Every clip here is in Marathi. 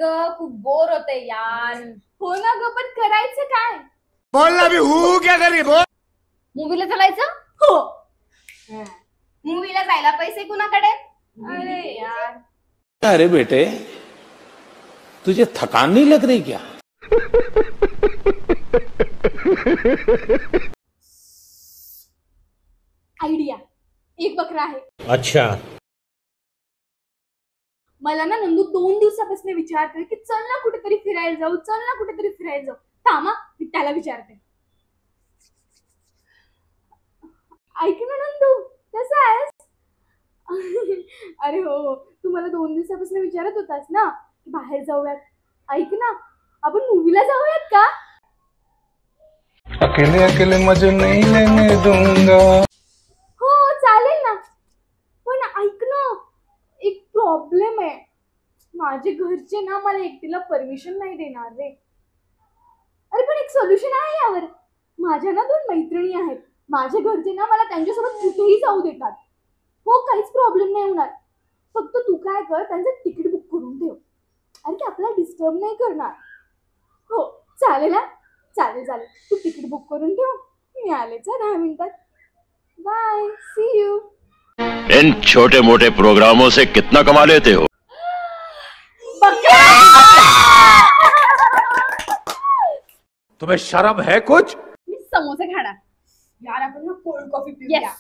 ग, खूप बोर होते यार. हो ना ग, पण करायचं काय? बोल ना भी हूँ क्या कर रही बोल. मूवीला चालायचं. हो. मूवीला जायला पैसे कुणाकडे? अरे यार. अरे बेटे तुझे थकान नहीं लग रही क्या? आयडिया. एक बकरा आहे. अच्छा. मला ना नंदू 2 दिवसापासून विचारतोय की चल ना कुठेतरी फिरायला जाऊ, चल ना कुठेतरी फिरायला जाऊ. थांबा, मी त्याला विचारते. ऐक ना नंदू, कसा आहेस? अरे हो, तू मला 2 दिवसापासून विचारत होतास ना की बाहेर जाऊयात. ऐक ना, आपण मूवीला जाऊयात का? अकेले अकेले मजे नहीं लेने दूंगा. हो चालेल ना, पण ऐक ना, एक प्रॉब्लेम आहे. माझे घरचे ना मला एकटीला परमिशन नाही देणार रे. अरे पण एक सोल्युशन आहे यावर. माझ्या ना 2 मैत्रिणी आहेत. माझे घरचे ना मला त्यांच्यासोबत कुठेही जाऊ देतात. हो, काहीच प्रॉब्लेम नाही होणार. फक्त तू काय कर, त्यांचं तिकीट बुक करून ठेव. अरे ते आपल्याला डिस्टर्ब नाही करणार. हो चालेल ना, चालेल चालेल. तू तिकीट बुक करून ठेव. मी आलेच 10 मिनिटात. Bye, C you. इन छोटे मोटे प्रोग्रामों से कितना कमा लेते हो? तुम्हें शर्म है कुछ? मी समोसे खाणार. यार आपण ना कोल्ड कॉफी Yes. पिऊया.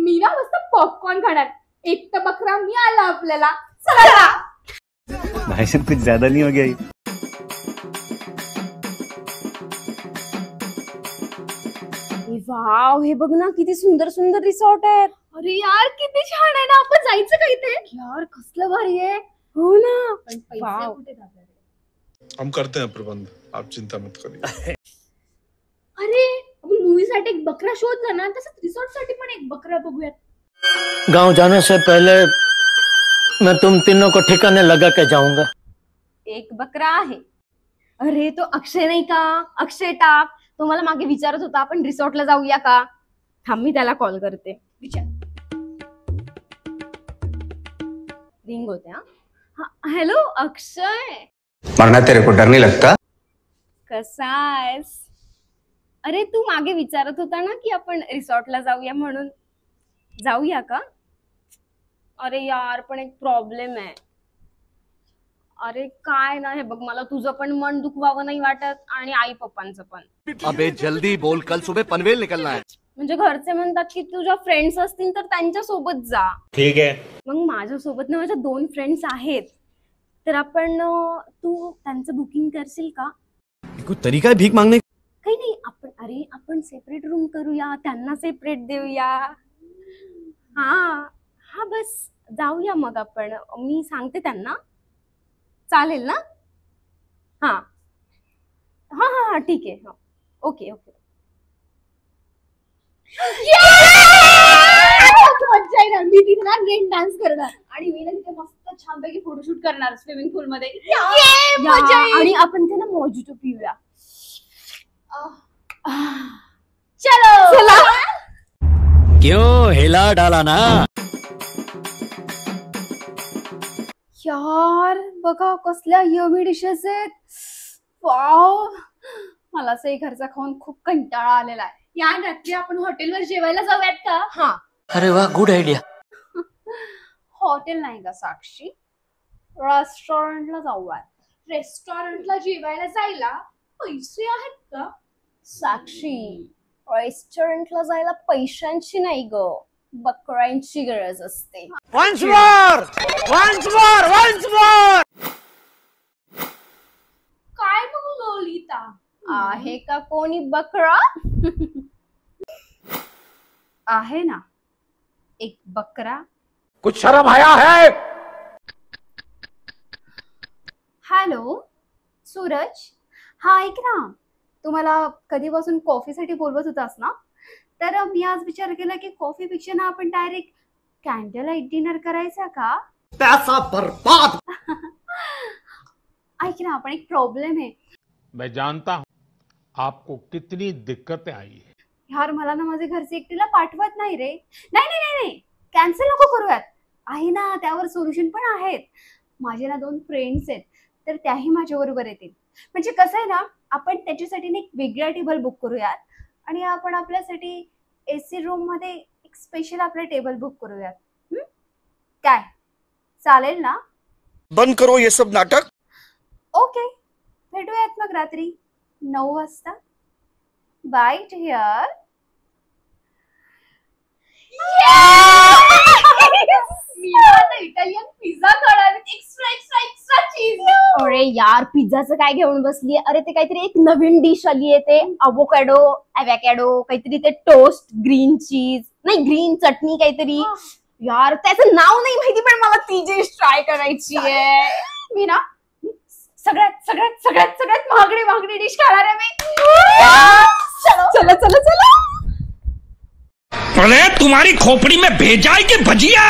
मी ना मस्त पॉपकॉर्न खाणार. एक तर बकरा मी आला आपल्याला. चला. भाई साहब कुछ ज्यादा नहीं हो गया ये? वाव, हे बघ ना किती सुंदर सुंदर रिसॉर्ट आहेत. अरे यार किती छान आहे ना. आपण जायचं का इथे? यार कसलं भारी आहे. हो ना. पण पैसे वाव. कुठे जातात? हम करते हैं प्रबंध, आप चिंता मत करिए. अरे आपण मूवी साठी एक बकरा शोधला ना, तसंच रिसॉर्ट साठी पण एक बकरा बघूयात. गांव जाने से पहले मैं तुम तीनों को ठिकाने लगा के जाऊंगा. एक बकरा आहे. अरे तो अक्षय नाही का? अक्षय टाक. तो मला मागे विचारत होता आपण रिसॉर्टला जाऊया का. थांब मी त्याला कॉल करते. विचार. रिंग होते. हा, हॅलो अक्षय, मरना तेरे को डर नहीं लगता? कसा आहेस? अरे तू मागे विचारत होता ना की आपण रिसॉर्टला जाऊया म्हणून. जाऊया का? अरे यार पण एक प्रॉब्लेम आहे. अरे काय ना, हे बघ मला तुझं पण मन दुखवावं नाही वाटत आणि आई पप्पांचं पण. अबे जल्दी बोल, कल सुबह पनवेल निकलना है. म्हणजे घरचे म्हणतात की तुझ्या फ्रेंड्स असतील तर त्यांच्या सोबत जा. ठीक है. मग माझ्यासोबत ना माझ्या 2 फ्रेंड्स आहेत. तर आपण तू त्यांचं बुकिंग करशील का? कोई तरीका है भीख मांगने? काही नाही, आपण सेपरेट रूम करूया, त्यांना सेपरेट देऊया. हा बस जाऊया मग आपण. मी सांगते त्यांना. चालेल ना? हा हा हा हा ठीक आहे. Okay okay. मज्जा आहे ना. मी तिथे ना रेन डान्स करणार आणि मी ना तिथे मस्त छानपैकी फोटोशूट करणार स्विमिंग पूल मध्ये. मजा येईल. आणि आपण ते ना मोजिटो पिऊया. चलो चला. क्यों हिला डाला ना? यार बघा कसल्या यमी डिशेस आहेत. वाव, मला असं घरचा खाऊन खूप कंटाळा आलेला आहे. या रात्री आपण हॉटेलवर जेवायला जाऊयात का? हा, अरे वाह, गुड आइडिया. हॉटेल नाही का साक्षी, रेस्टॉरंटला जाऊयात. रेस्टॉरंटला जेवायला जायला पैसे आहेत का? साक्षी, रेस्टॉरंटला जायला पैशांची नाही ग, बकऱ्यांची गरज असते. Once more, once more, once more. काय मग ललिता? आहे का कोणी बकरा? आहे ना एक बकरा. कुछ शर्म आया है? हॅलो सूरज, हा ऐक ना, तू मला कधीपासून कॉफीसाठी बोलवत होतास ना, तर मी आज विचार केला की कॉफीपेक्षा ना आपण डायरेक्ट कॅन्डल लाईट डिनर करायचा का? पैसा बर्बाद. ऐक ना, आपण एक प्रॉब्लेम आहे मैं जानता हूं आपको कितनी दिक्कतें आई है. यार. मला ना माझे घरचे एकटीला पाठवत नाही रे. नाही नाही नाही नाही, कॅन्सल नको करूयात. आहे ना त्यावर सोल्युशन पण आहेत. माझे ना 2 फ्रेंड्स आहेत, तर त्याही माझ्या बरोबर येतील. म्हणजे कसं आहे ना, आपण त्याच्यासाठी एक वेगळा टेबल बुक करूयात आणि आपण आपल्यासाठी एसी रूम मध्ये एक स्पेशल आपलं टेबल बुक करूयात. काय चालेल ना? बंद करो ये सब नाटक. ओके, भेटूयात मग रात्री 9 वाजता. Bye dear. इटालियन पिझ्झा खाणार, एक्स्ट्रा एक्स्ट्रा एक्स्ट्रा चीज. अरे यार पिझ्झाचं काय घेऊन बसली? अरे ते काहीतरी एक नवीन डिश आली आहे, ते अवोकॅडो काहीतरी, ते टोस्ट ग्रीन चीज नाही ग्रीन चटणी काहीतरी. यार त्याचं नाव नाही माहिती, पण मला ती डिश ट्राय करायची आहे. मी ना सगळ्यात सगळ्यात सगळ्यात सगळ्यात महागडी डिश खाणार आहे मी. चला चला चला. अरे तुम्हारी खोपड़ी में भेजा है कि भजिया.